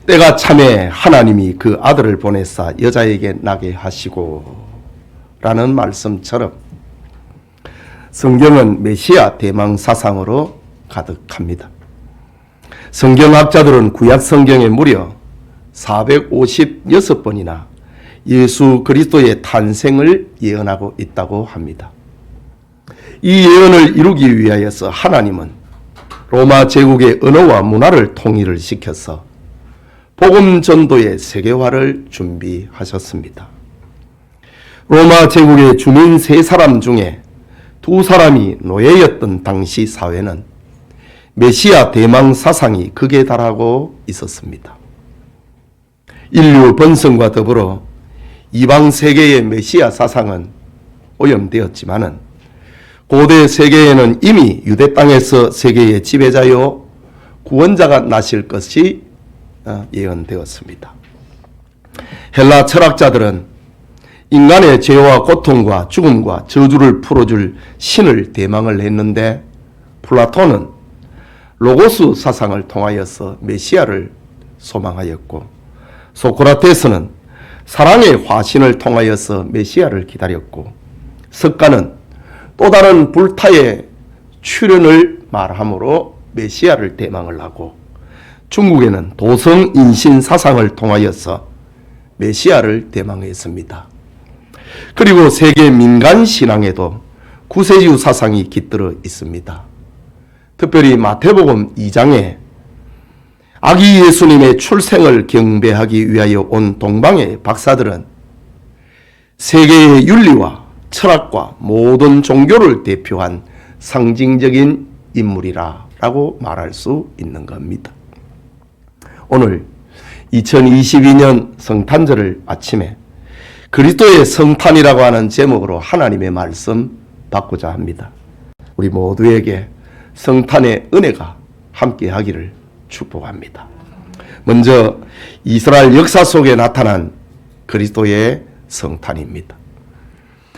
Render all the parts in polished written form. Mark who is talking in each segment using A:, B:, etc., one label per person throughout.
A: 때가 참에 하나님이 그 아들을 보내사 여자에게 나게 하시고 라는 말씀처럼 성경은 메시아 대망 사상으로 가득합니다. 성경학자들은 구약 성경에 무려 456번이나 예수 그리스도의 탄생을 예언하고 있다고 합니다. 이 예언을 이루기 위하여서 하나님은 로마 제국의 언어와 문화를 통일을 시켜서 복음 전도의 세계화를 준비하셨습니다. 로마 제국의 주민 3사람 중에 2사람이 노예였던 당시 사회는 메시아 대망 사상이 극에 달하고 있었습니다. 인류 번성과 더불어 이방 세계의 메시아 사상은 오염되었지만은 고대 세계에는 이미 유대 땅에서 세계의 지배자요 구원자가 나실 것이 예언되었습니다. 헬라 철학자들은 인간의 죄와 고통과 죽음과 저주를 풀어줄 신을 대망을 했는데 플라톤은 로고스 사상을 통하여서 메시아를 소망하였고 소크라테스는 사랑의 화신을 통하여서 메시아를 기다렸고 석가는 또 다른 불타의 출현을 말함으로 메시아를 대망을 하고 중국에는 도성인신 사상을 통하여서 메시아를 대망했습니다. 그리고 세계 민간 신앙에도 구세주 사상이 깃들어 있습니다. 특별히 마태복음 2장에 아기 예수님의 출생을 경배하기 위하여 온 동방의 박사들은 세계의 윤리와 철학과 모든 종교를 대표한 상징적인 인물이라고 말할 수 있는 겁니다. 오늘 2022년 성탄절을 아침에 그리스도의 성탄이라고 하는 제목으로 하나님의 말씀 받고자 합니다. 우리 모두에게 성탄의 은혜가 함께 하기를 축복합니다. 먼저 이스라엘 역사 속에 나타난 그리스도의 성탄입니다.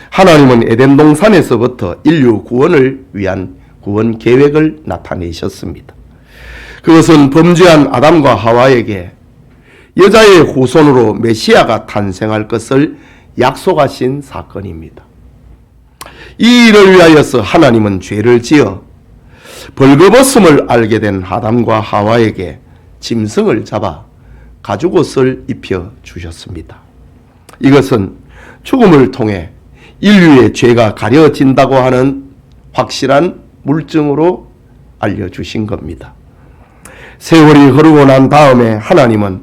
A: 하나님은 에덴 동산에서부터 인류 구원을 위한 구원 계획을 나타내셨습니다. 그것은 범죄한 아담과 하와에게 여자의 후손으로 메시아가 탄생할 것을 약속하신 사건입니다. 이 일을 위하여서 하나님은 죄를 지어 벌거벗음을 알게 된 아담과 하와에게 짐승을 잡아 가죽옷을 입혀 주셨습니다. 이것은 죽음을 통해 인류의 죄가 가려진다고 하는 확실한 물증으로 알려주신 겁니다. 세월이 흐르고 난 다음에 하나님은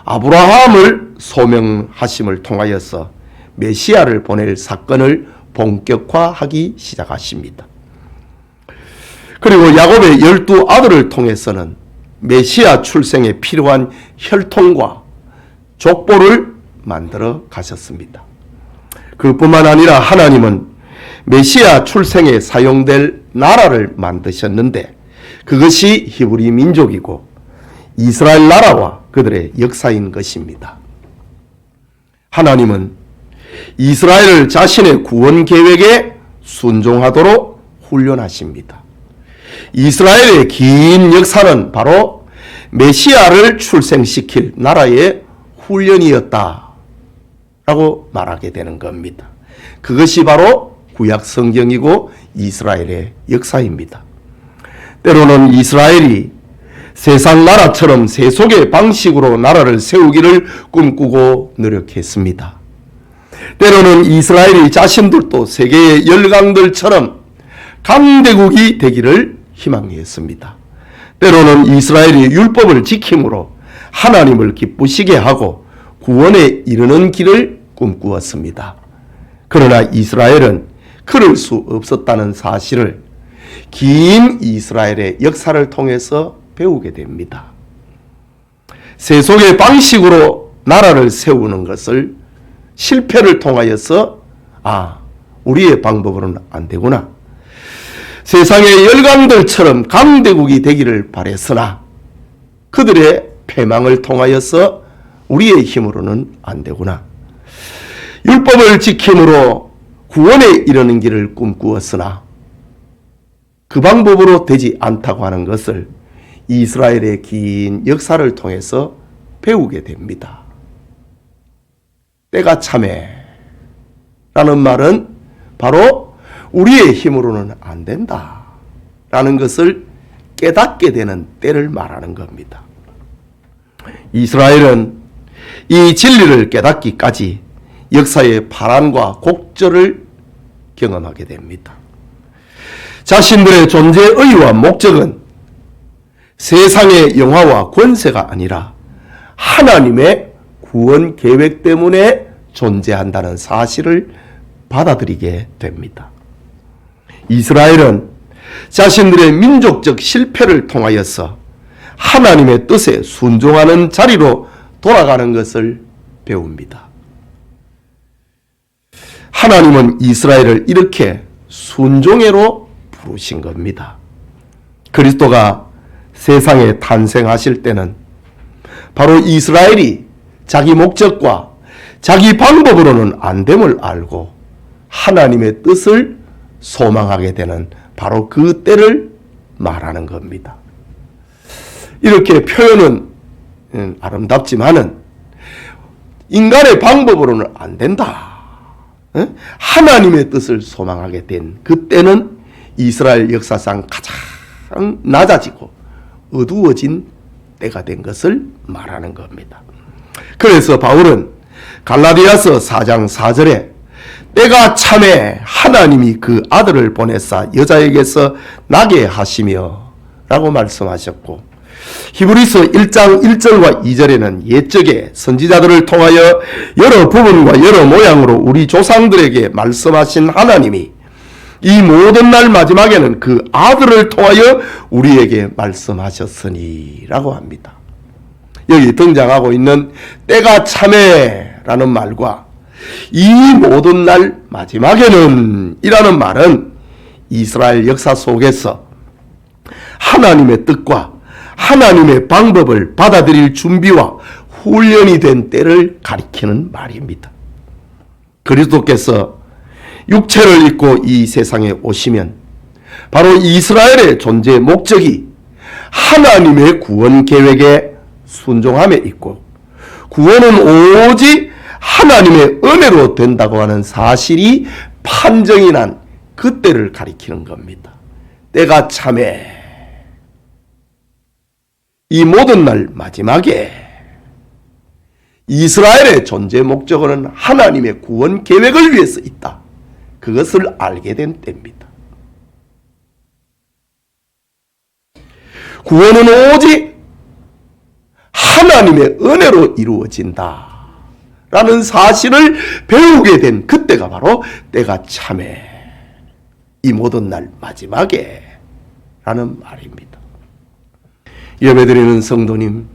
A: 아브라함을 소명하심을 통하여서 메시아를 보낼 사건을 본격화하기 시작하십니다. 그리고 야곱의 12아들을 통해서는 메시아 출생에 필요한 혈통과 족보를 만들어 가셨습니다. 그뿐만 아니라 하나님은 메시아 출생에 사용될 나라를 만드셨는데 그것이 히브리 민족이고 이스라엘 나라와 그들의 역사인 것입니다. 하나님은 이스라엘을 자신의 구원 계획에 순종하도록 훈련하십니다. 이스라엘의 긴 역사는 바로 메시아를 출생시킬 나라의 훈련이었다라고 말하게 되는 겁니다. 그것이 바로 구약 성경이고 이스라엘의 역사입니다. 때로는 이스라엘이 세상 나라처럼 세속의 방식으로 나라를 세우기를 꿈꾸고 노력했습니다. 때로는 이스라엘이 자신들도 세계의 열강들처럼 강대국이 되기를 희망했습니다. 때로는 이스라엘이 율법을 지킴으로 하나님을 기쁘시게 하고 구원에 이르는 길을 꿈꾸었습니다. 그러나 이스라엘은 그럴 수 없었다는 사실을 긴 이스라엘의 역사를 통해서 배우게 됩니다. 세속의 방식으로 나라를 세우는 것을 실패를 통하여서 우리의 방법으로는 안 되구나. 세상의 열강들처럼 강대국이 되기를 바랬으나 그들의 패망을 통하여서 우리의 힘으로는 안 되구나. 율법을 지킴으로 구원에 이르는 길을 꿈꾸었으나 그 방법으로 되지 않다고 하는 것을 이스라엘의 긴 역사를 통해서 배우게 됩니다. 때가 참에 라는 말은 바로 우리의 힘으로는 안 된다 라는 것을 깨닫게 되는 때를 말하는 겁니다. 이스라엘은 이 진리를 깨닫기까지 역사의 파란과 곡절을 경험하게 됩니다. 자신들의 존재의 의의와 목적은 세상의 영화와 권세가 아니라 하나님의 구원 계획 때문에 존재한다는 사실을 받아들이게 됩니다. 이스라엘은 자신들의 민족적 실패를 통하여서 하나님의 뜻에 순종하는 자리로 돌아가는 것을 배웁니다. 하나님은 이스라엘을 이렇게 순종회로 부르신 겁니다. 그리스도가 세상에 탄생하실 때는 바로 이스라엘이 자기 목적과 자기 방법으로는 안 됨을 알고 하나님의 뜻을 소망하게 되는 바로 그 때를 말하는 겁니다. 이렇게 표현은 아름답지만은 인간의 방법으로는 안 된다. 하나님의 뜻을 소망하게 된 그때는 이스라엘 역사상 가장 낮아지고 어두워진 때가 된 것을 말하는 겁니다. 그래서 바울은 갈라디아서 4장 4절에 때가 참에 하나님이 그 아들을 보내사 여자에게서 나게 하시며 라고 말씀하셨고, 히브리서 1장 1절과 2절에는 옛적에 선지자들을 통하여 여러 부분과 여러 모양으로 우리 조상들에게 말씀하신 하나님이 이 모든 날 마지막에는 그 아들을 통하여 우리에게 말씀하셨으니 라고 합니다. 여기 등장하고 있는 때가 참에 라는 말과 이 모든 날 마지막에는 이라는 말은 이스라엘 역사 속에서 하나님의 뜻과 하나님의 방법을 받아들일 준비와 훈련이 된 때를 가리키는 말입니다. 그리스도께서 육체를 입고 이 세상에 오시면 바로 이스라엘의 존재의 목적이 하나님의 구원 계획에 순종함에 있고 구원은 오직 하나님의 은혜로 된다고 하는 사실이 판정이 난 그때를 가리키는 겁니다. 때가 참에 이 모든 날 마지막에 이스라엘의 존재 목적은 하나님의 구원 계획을 위해서 있다. 그것을 알게 된 때입니다. 구원은 오직 하나님의 은혜로 이루어진다 라는 사실을 배우게 된 그때가 바로 때가 참에 이 모든 날 마지막에 라는 말입니다. 예배드리는 성도님,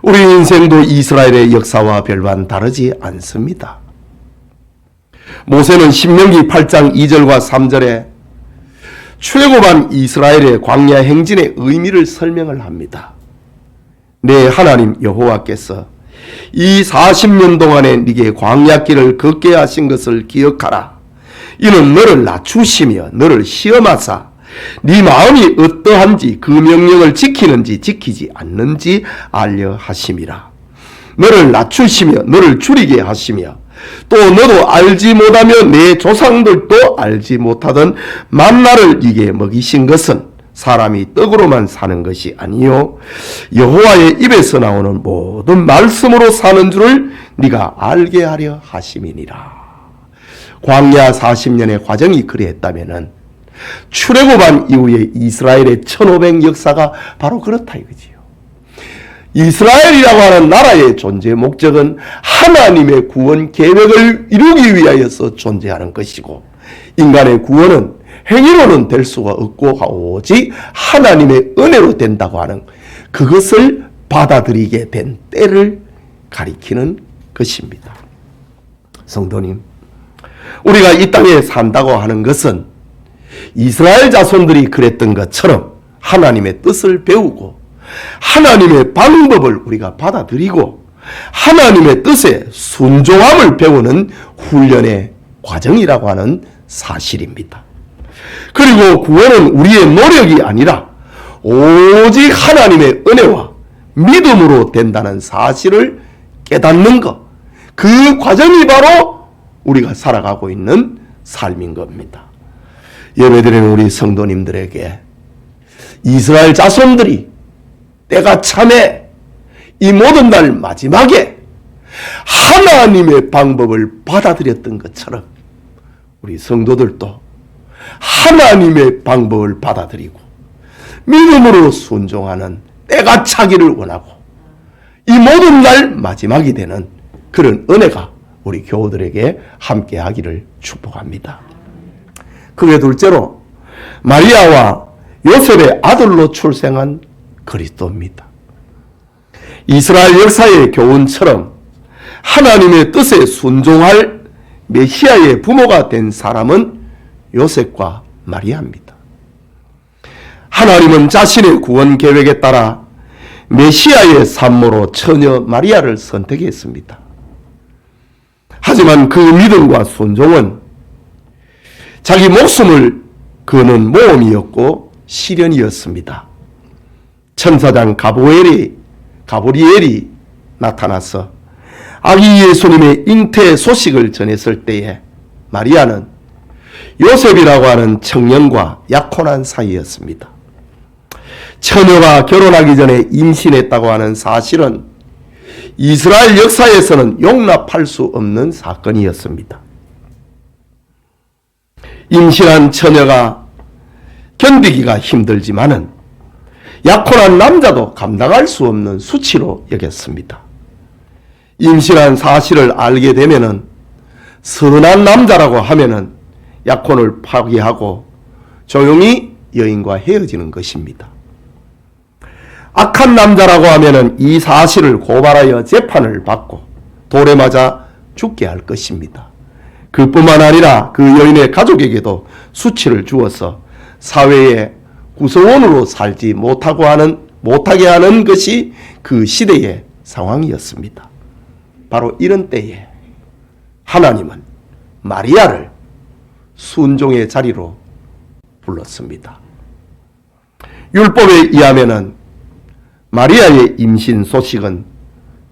A: 우리 인생도 이스라엘의 역사와 별반 다르지 않습니다. 모세는 신명기 8장 2절과 3절에 출애굽한 이스라엘의 광야 행진의 의미를 설명을 합니다. 내 하나님 여호와께서 이 40년 동안에 네게 광야길을 걷게 하신 것을 기억하라. 이는 너를 낮추시며 너를 시험하사 네 마음이 어떠한지 그 명령을 지키는지 지키지 않는지 알려 하심이라. 너를 낮추시며 너를 줄이게 하시며 또 너도 알지 못하며 내 조상들도 알지 못하던 만나를 네게 먹이신 것은 사람이 떡으로만 사는 것이 아니요 여호와의 입에서 나오는 모든 말씀으로 사는 줄을 네가 알게 하려 하심이니라. 광야 40년의 과정이 그리했다면은 출애굽한 이후에 이스라엘의 1500 역사가 바로 그렇다 이거지요. 이스라엘이라고 하는 나라의 존재 목적은 하나님의 구원 계획을 이루기 위하여서 존재하는 것이고, 인간의 구원은 행위로는 될 수가 없고 오직 하나님의 은혜로 된다고 하는 그것을 받아들이게 된 때를 가리키는 것입니다. 성도님, 우리가 이 땅에 산다고 하는 것은 이스라엘 자손들이 그랬던 것처럼 하나님의 뜻을 배우고 하나님의 방법을 우리가 받아들이고 하나님의 뜻에 순종함을 배우는 훈련의 과정이라고 하는 사실입니다. 그리고 구원은 우리의 노력이 아니라 오직 하나님의 은혜와 믿음으로 된다는 사실을 깨닫는 것, 그 과정이 바로 우리가 살아가고 있는 삶인 겁니다. 예배드리는 우리 성도님들에게 이스라엘 자손들이 때가 참에 이 모든 날 마지막에 하나님의 방법을 받아들였던 것처럼 우리 성도들도 하나님의 방법을 받아들이고 믿음으로 순종하는 때가 차기를 원하고 이 모든 날 마지막이 되는 그런 은혜가 우리 교우들에게 함께 하기를 축복합니다. 그게 둘째로 마리아와 요셉의 아들로 출생한 그리스도입니다. 이스라엘 역사의 교훈처럼 하나님의 뜻에 순종할 메시아의 부모가 된 사람은 요셉과 마리아입니다. 하나님은 자신의 구원 계획에 따라 메시아의 산모로 처녀 마리아를 선택했습니다. 하지만 그 믿음과 순종은 자기 목숨을 거는 모험이었고 시련이었습니다. 천사장 가브리엘이 나타나서 아기 예수님의 잉태 소식을 전했을 때에 마리아는 요셉이라고 하는 청년과 약혼한 사이였습니다. 처녀가 결혼하기 전에 임신했다고 하는 사실은 이스라엘 역사에서는 용납할 수 없는 사건이었습니다. 임신한 처녀가 견디기가 힘들지만은 약혼한 남자도 감당할 수 없는 수치로 여겼습니다. 임신한 사실을 알게 되면은 선한 남자라고 하면은 약혼을 파기하고 조용히 여인과 헤어지는 것입니다. 악한 남자라고 하면은 이 사실을 고발하여 재판을 받고 돌에 맞아 죽게 할 것입니다. 그뿐만 아니라 그 여인의 가족에게도 수치를 주어서 사회의 구성원으로 살지 못하게 하는 것이 그 시대의 상황이었습니다. 바로 이런 때에 하나님은 마리아를 순종의 자리로 불렀습니다. 율법에 의하면은 마리아의 임신 소식은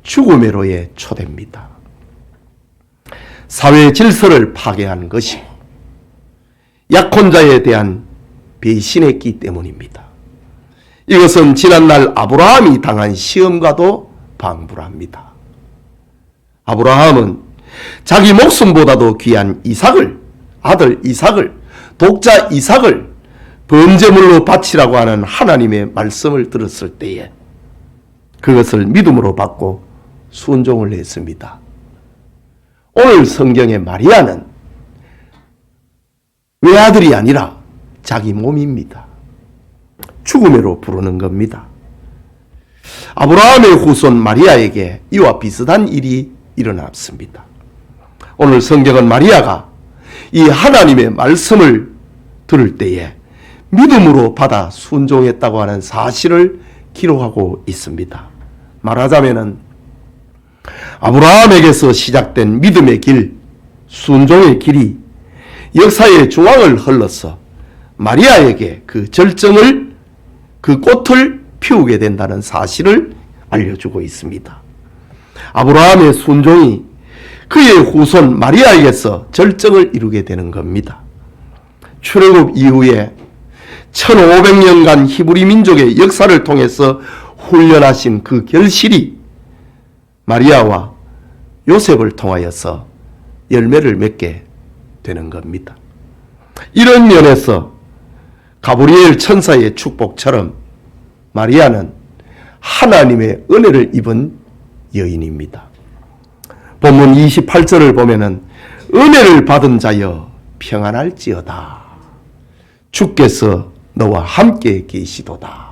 A: 죽음의로의 초대입니다. 사회 질서를 파괴한 것이고 약혼자에 대한 배신했기 때문입니다. 이것은 지난날 아브라함이 당한 시험과도 방불합니다. 아브라함은 자기 목숨보다도 귀한 아들 이삭을, 독자 이삭을 번제물로 바치라고 하는 하나님의 말씀을 들었을 때에 그것을 믿음으로 받고 순종을 했습니다. 오늘 성경의 마리아는 외아들이 아니라 자기 몸입니다. 죽음으로 부르는 겁니다. 아브라함의 후손 마리아에게 이와 비슷한 일이 일어났습니다. 오늘 성경은 마리아가 이 하나님의 말씀을 들을 때에 믿음으로 받아 순종했다고 하는 사실을 기록하고 있습니다. 말하자면은 아브라함에게서 시작된 믿음의 길, 순종의 길이 역사의 중앙을 흘러서 마리아에게 그 꽃을 피우게 된다는 사실을 알려주고 있습니다. 아브라함의 순종이 그의 후손 마리아에게서 절정을 이루게 되는 겁니다. 출애굽 이후에 1500년간 히브리 민족의 역사를 통해서 훈련하신 그 결실이 마리아와 요셉을 통하여서 열매를 맺게 되는 겁니다. 이런 면에서 가브리엘 천사의 축복처럼 마리아는 하나님의 은혜를 입은 여인입니다. 본문 28절을 보면은 은혜를 받은 자여 평안할지어다. 주께서 너와 함께 계시도다.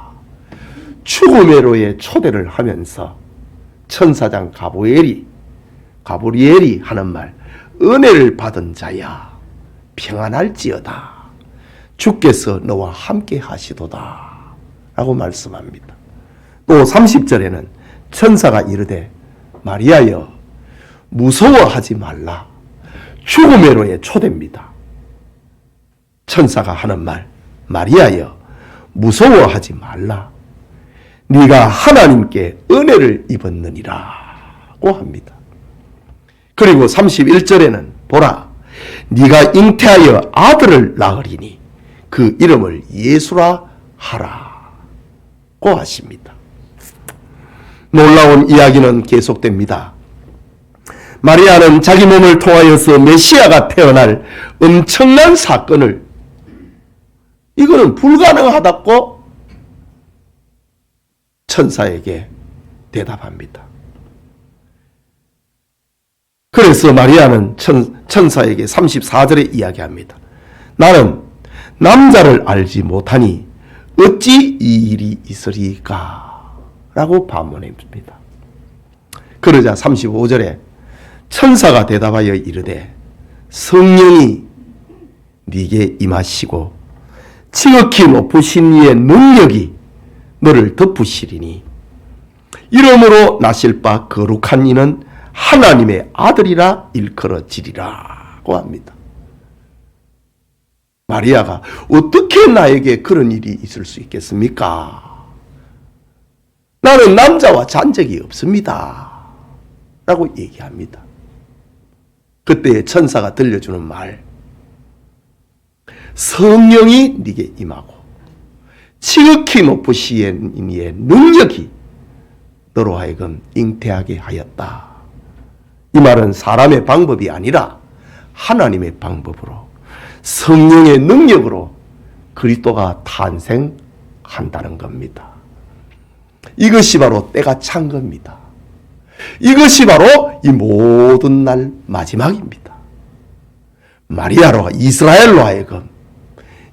A: 죽음의로의 초대를 하면서 천사장 가브리엘이 하는 말, 은혜를 받은 자야 평안할지어다. 주께서 너와 함께 하시도다 라고 말씀합니다. 또 30절에는 천사가 이르되 마리아여 무서워하지 말라. 죽음의로의 초대입니다. 천사가 하는 말, 마리아여 무서워하지 말라. 네가 하나님께 은혜를 입었느니라고 합니다. 그리고 31절에는 보라, 네가 잉태하여 아들을 낳으리니 그 이름을 예수라 하라고 하십니다. 놀라운 이야기는 계속됩니다. 마리아는 자기 몸을 통하여서 메시아가 태어날 엄청난 사건을, 이거는 불가능하다고 천사에게 대답합니다. 그래서 마리아는 천사에게 34절에 이야기합니다. 나는 남자를 알지 못하니 어찌 이 일이 있으리까? 라고 반문합니다. 그러자 35절에 천사가 대답하여 이르되 성령이 네게 임하시고 지극히 높으신 이의 능력이 너를 덮으시리니 이러므로 나실 바 거룩한 이는 하나님의 아들이라 일컬어지리라고 합니다. 마리아가 어떻게 나에게 그런 일이 있을 수 있겠습니까? 나는 남자와 잔 적이 없습니다. 라고 얘기합니다. 그때 천사가 들려주는 말, 성령이 네게 임하고 지극히 높으신 이의 능력이 너로 하여금 잉태하게 하였다. 이 말은 사람의 방법이 아니라 하나님의 방법으로 성령의 능력으로 그리스도가 탄생한다는 겁니다. 이것이 바로 때가 찬 겁니다. 이것이 바로 이 모든 날 마지막입니다. 마리아로 이스라엘로 하여금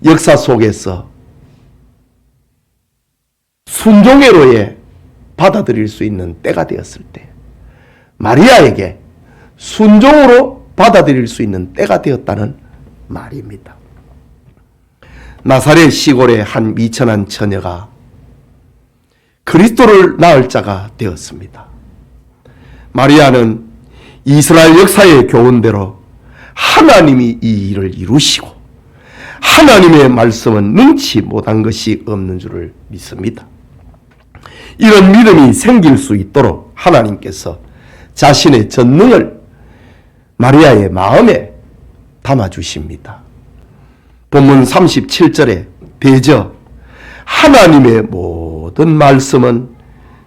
A: 역사 속에서 순종회로에 받아들일 수 있는 때가 되었을 때, 마리아에게 순종으로 받아들일 수 있는 때가 되었다는 말입니다. 나사렛 시골의 한 미천한 처녀가 그리스도를 낳을 자가 되었습니다. 마리아는 이스라엘 역사의 교훈대로 하나님이 이 일을 이루시고 하나님의 말씀은 능치 못한 것이 없는 줄을 믿습니다. 이런 믿음이 생길 수 있도록 하나님께서 자신의 전능을 마리아의 마음에 담아주십니다. 본문 37절에 대저 하나님의 모든 말씀은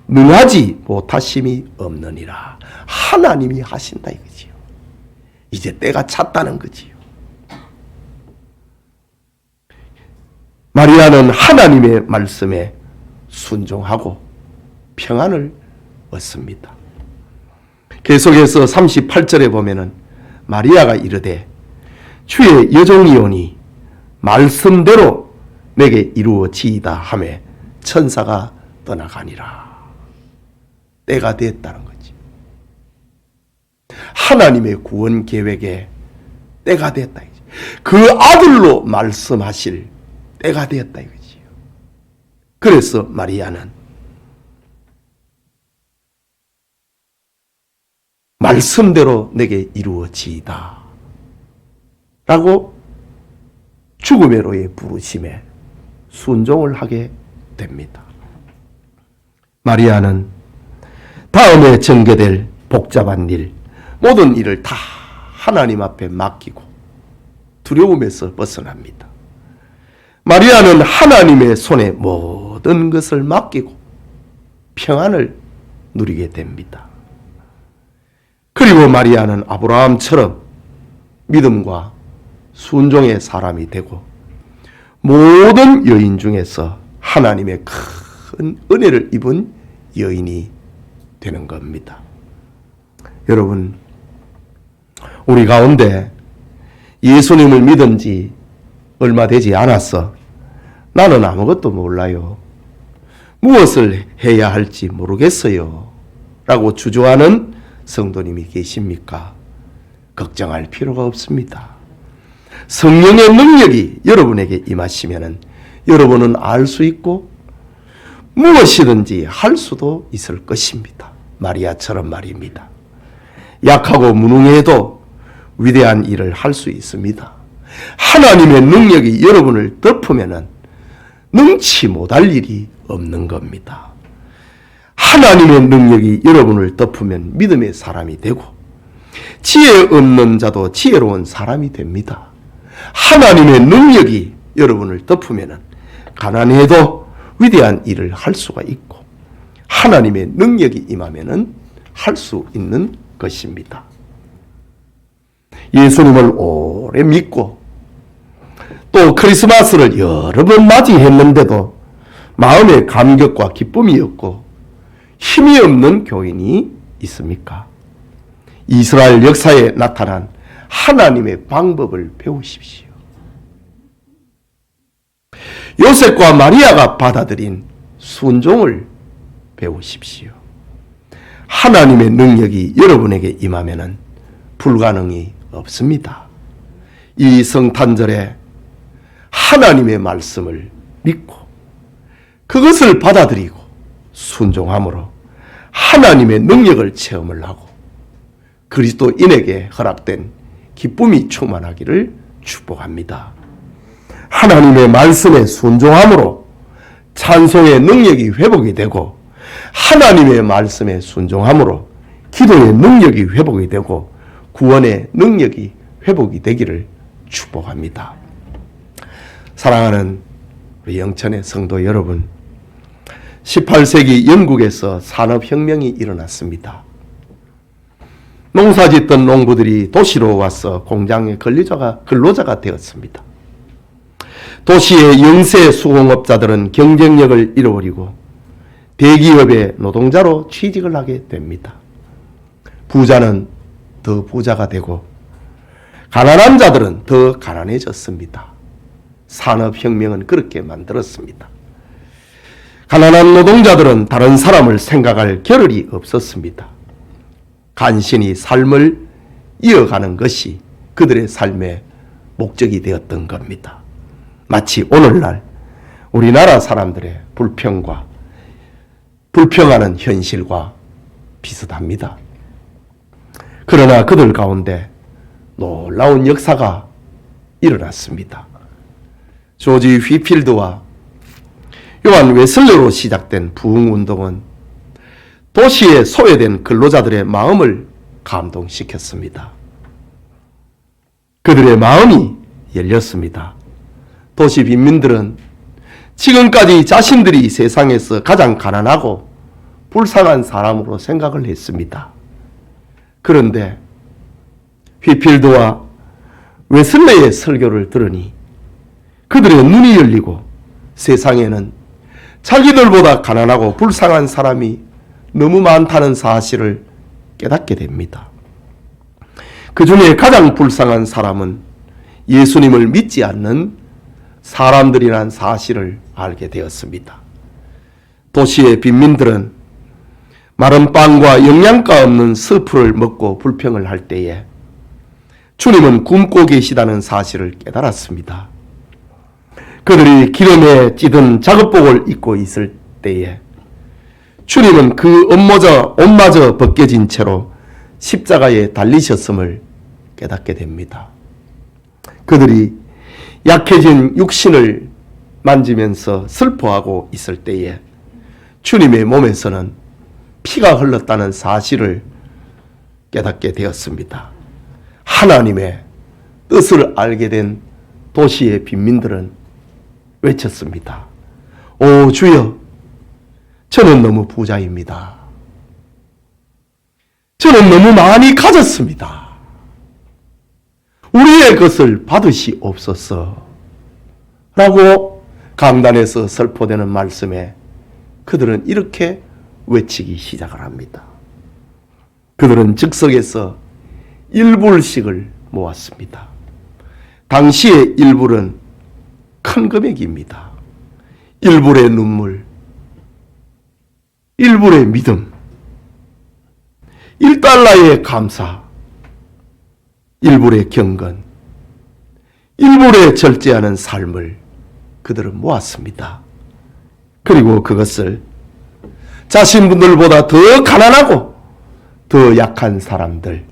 A: 능하지 못하심이 없느니라. 하나님이 하신다 이거지요. 이제 때가 찼다는 거지요. 마리아는 하나님의 말씀에 순종하고 평안을 얻습니다. 계속해서 38절에 보면은 마리아가 이르되 주의 여종이오니 말씀대로 내게 이루어지이다 하매 천사가 떠나가니라. 때가 됐다는 거지. 하나님의 구원 계획에 때가 됐다. 그 아들로 말씀하실 때가 되었다 이거지요. 그래서 마리아는 말씀대로 내게 이루어지이다 라고 죽음의 로의 부르심에 순종을 하게 됩니다. 마리아는 다음에 전개될 복잡한 일, 모든 일을 다 하나님 앞에 맡기고 두려움에서 벗어납니다. 마리아는 하나님의 손에 모든 것을 맡기고 평안을 누리게 됩니다. 그리고 마리아는 아브라함처럼 믿음과 순종의 사람이 되고 모든 여인 중에서 하나님의 큰 은혜를 입은 여인이 되는 겁니다. 여러분, 우리 가운데 예수님을 믿은 지 얼마 되지 않았어. 나는 아무것도 몰라요. 무엇을 해야 할지 모르겠어요. 라고 주저하는 성도님이 계십니까? 걱정할 필요가 없습니다. 성령의 능력이 여러분에게 임하시면은 여러분은 알 수 있고 무엇이든지 할 수도 있을 것입니다. 마리아처럼 말입니다. 약하고 무능해도 위대한 일을 할 수 있습니다. 하나님의 능력이 여러분을 덮으면은 능치 못할 일이 없는 겁니다. 하나님의 능력이 여러분을 덮으면 믿음의 사람이 되고, 지혜 없는 자도 지혜로운 사람이 됩니다. 하나님의 능력이 여러분을 덮으면 가난해도 위대한 일을 할 수가 있고, 하나님의 능력이 임하면 할 수 있는 것입니다. 예수님을 오래 믿고 또 크리스마스를 여러 번 맞이했는데도 마음의 감격과 기쁨이 없고 힘이 없는 교인이 있습니까? 이스라엘 역사에 나타난 하나님의 방법을 배우십시오. 요셉과 마리아가 받아들인 순종을 배우십시오. 하나님의 능력이 여러분에게 임하면 불가능이 없습니다. 이 성탄절에 하나님의 말씀을 믿고 그것을 받아들이고 순종함으로 하나님의 능력을 체험을 하고 그리스도인에게 허락된 기쁨이 충만하기를 축복합니다. 하나님의 말씀에 순종함으로 찬송의 능력이 회복이 되고, 하나님의 말씀에 순종함으로 기도의 능력이 회복이 되고 구원의 능력이 회복이 되기를 축복합니다. 사랑하는 우리 영천의 성도 여러분, 18세기 영국에서 산업혁명이 일어났습니다. 농사짓던 농부들이 도시로 와서 공장의 근로자가 되었습니다. 도시의 영세 수공업자들은 경쟁력을 잃어버리고 대기업의 노동자로 취직을 하게 됩니다. 부자는 더 부자가 되고 가난한 자들은 더 가난해졌습니다. 산업혁명은 그렇게 만들었습니다. 가난한 노동자들은 다른 사람을 생각할 겨를이 없었습니다. 간신히 삶을 이어가는 것이 그들의 삶의 목적이 되었던 겁니다. 마치 오늘날 우리나라 사람들의 불평하는 현실과 비슷합니다. 그러나 그들 가운데 놀라운 역사가 일어났습니다. 조지 휘필드와 요한 웨슬레로 시작된 부흥운동은 도시에 소외된 근로자들의 마음을 감동시켰습니다. 그들의 마음이 열렸습니다. 도시 빈민들은 지금까지 자신들이 세상에서 가장 가난하고 불쌍한 사람으로 생각을 했습니다. 그런데 휘필드와 웨슬레의 설교를 들으니 그들의 눈이 열리고 세상에는 자기들보다 가난하고 불쌍한 사람이 너무 많다는 사실을 깨닫게 됩니다. 그 중에 가장 불쌍한 사람은 예수님을 믿지 않는 사람들이란 사실을 알게 되었습니다. 도시의 빈민들은 마른 빵과 영양가 없는 스프를 먹고 불평을 할 때에 주님은 굶고 계시다는 사실을 깨달았습니다. 그들이 기름에 찌든 작업복을 입고 있을 때에 주님은 그 옷마저 벗겨진 채로 십자가에 달리셨음을 깨닫게 됩니다. 그들이 약해진 육신을 만지면서 슬퍼하고 있을 때에 주님의 몸에서는 피가 흘렀다는 사실을 깨닫게 되었습니다. 하나님의 뜻을 알게 된 도시의 빈민들은 외쳤습니다. 오 주여, 저는 너무 부자입니다. 저는 너무 많이 가졌습니다. 우리의 것을 받으시옵소서 라고 강단에서 설포되는 말씀에 그들은 이렇게 외치기 시작을 합니다. 그들은 즉석에서 1불씩을 모았습니다. 당시의 1불은 큰 금액입니다. 1불의 눈물, 1불의 믿음, 1달러의 감사, 1불의 경건, 1불의 절제하는 삶을 그들은 모았습니다. 그리고 그것을 자신분들보다 더 가난하고 더 약한 사람들,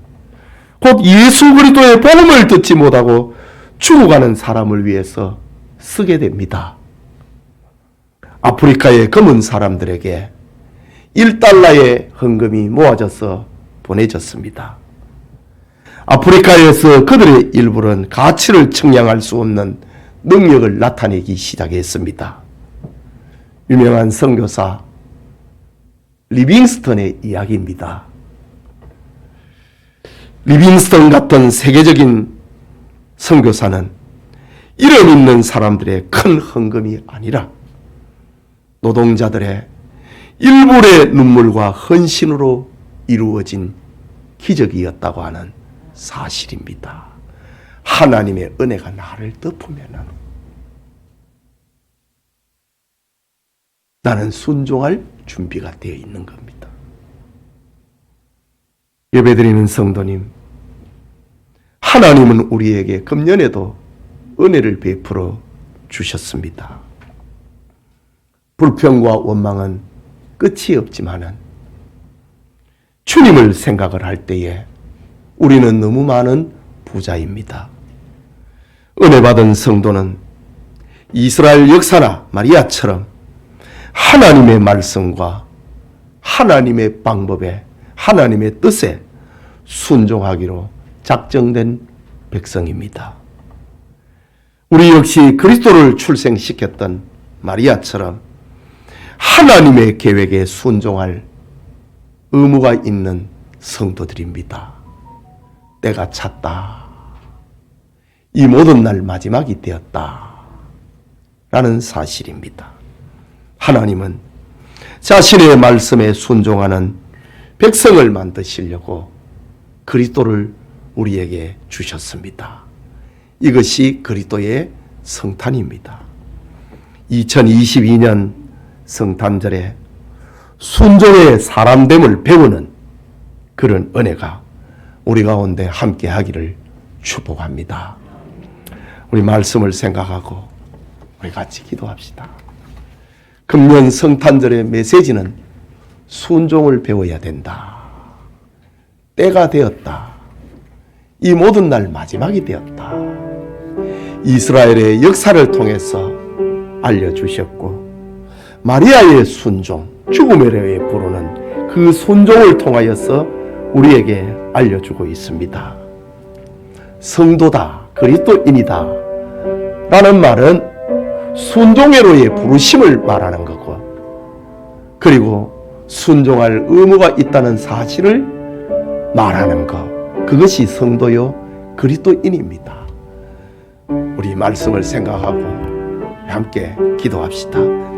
A: 곧 예수 그리스도의 복음을 듣지 못하고 죽어가는 사람을 위해서 쓰게 됩니다. 아프리카의 검은 사람들에게 $1의 헌금이 모아져서 보내졌습니다. 아프리카에서 그들의 일부는 가치를 측량할 수 없는 능력을 나타내기 시작했습니다. 유명한 선교사 리빙스턴의 이야기입니다. 리빙스턴 같은 세계적인 선교사는 이름 있는 사람들의 큰 헌금이 아니라 노동자들의 일부의 눈물과 헌신으로 이루어진 기적이었다고 하는 사실입니다. 하나님의 은혜가 나를 덮으면 나는 순종할 준비가 되어 있는 겁니다. 예배드리는 성도님, 하나님은 우리에게 금년에도 은혜를 베풀어 주셨습니다. 불평과 원망은 끝이 없지만은 주님을 생각을 할 때에 우리는 너무 많은 부자입니다. 은혜 받은 성도는 이스라엘 역사나 마리아처럼 하나님의 말씀과 하나님의 방법에 하나님의 뜻에 순종하기로 작정된 백성입니다. 우리 역시 그리스도를 출생시켰던 마리아처럼 하나님의 계획에 순종할 의무가 있는 성도들입니다. 때가 찼다. 이 모든 날 마지막이 되었다. 라는 사실입니다. 하나님은 자신의 말씀에 순종하는 백성을 만드시려고 그리스도를 우리에게 주셨습니다. 이것이 그리스도의 성탄입니다. 2022년 성탄절에 순종의 사람됨을 배우는 그런 은혜가 우리 가운데 함께 하기를 축복합니다. 우리 말씀을 생각하고 우리 같이 기도합시다. 금년 성탄절의 메시지는 순종을 배워야 된다. 때가 되었다. 이 모든 날 마지막이 되었다. 이스라엘의 역사를 통해서 알려주셨고 마리아의 순종, 죽음의 부르는 그 순종을 통하여서 우리에게 알려주고 있습니다. 성도다, 그리스도인이다 라는 말은 순종회로의 부르심을 말하는 거고, 그리고 순종할 의무가 있다는 사실을 말하는 것, 그것이 성도요 그리스도인입니다. 우리 말씀을 생각하고 함께 기도합시다.